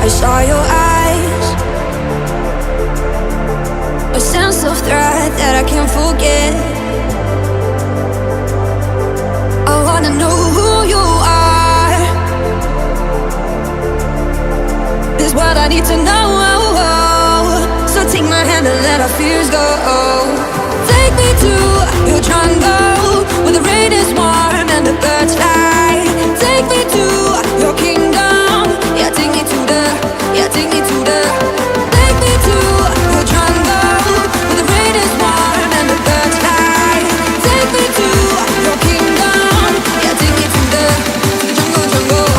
I saw your eyes, a sense of threat that I can't forget. I wanna know who you are. This is what I need to know. So take my hand and let our fears go. Take me to your jungle, where the rain is warm and the birds fly. Take me to your kingdom. Yeah, take me to the, yeah, take me to the. Take me to your jungle, where the rain is warm and the birds fly. Take me to your kingdom. Yeah, take me to the jungle, jungle.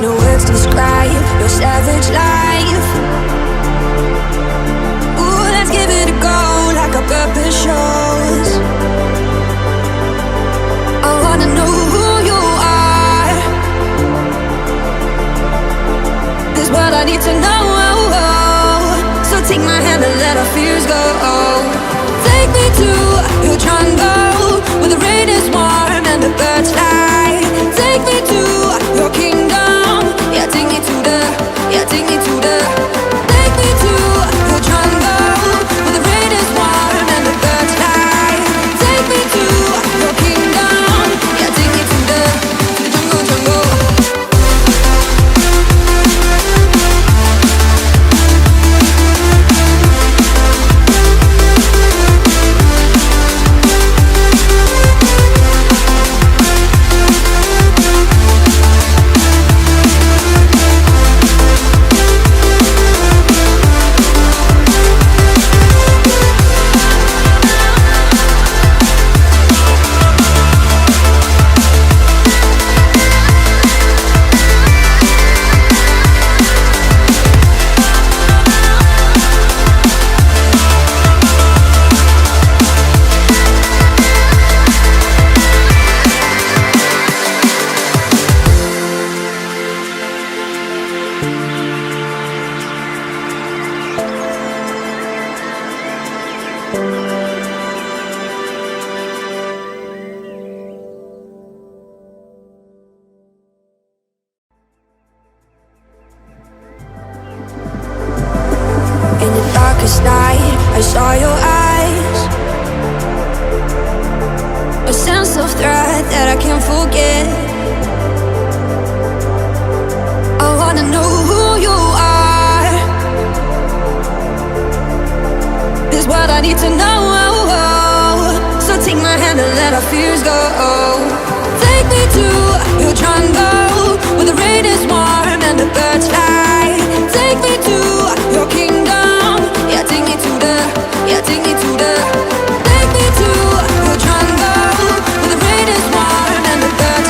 No words describe your savage life. Ooh, let's give it a go like our purpose shows. I wanna know who you are. This is what I need to know. So take my hand and let our fears go. Take me to your jungle, where the rain is warm and the birds fly. Take me to your kingdom. Yeah, take me to the, yeah, take me to the. Take me to your jungle, where the rain is warm and the birds fly. Take me to your kingdom. Yeah, take me to the jungle, jungle. In the darkest night, I saw your eyes, a sense of threat that I can't forget. I wanna know who you are. This is what I need to know. So take my hand and let our fears go. Take me to your jungle, where the rain is warm and the birds fly. Take me to your kingdom. Yeah, take me to the, yeah, take me to the. Take me to your jungle, where the rain is warm and the birds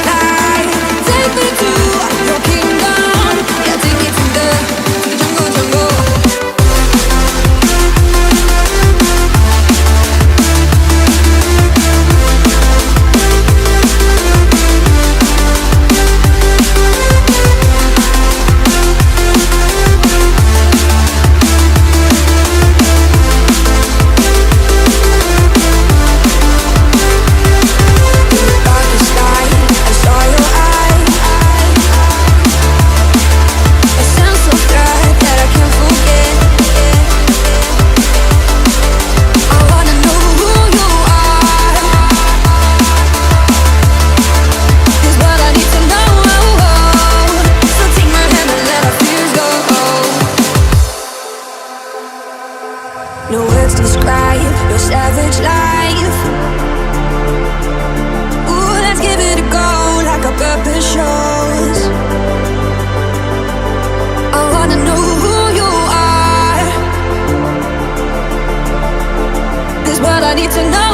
to know.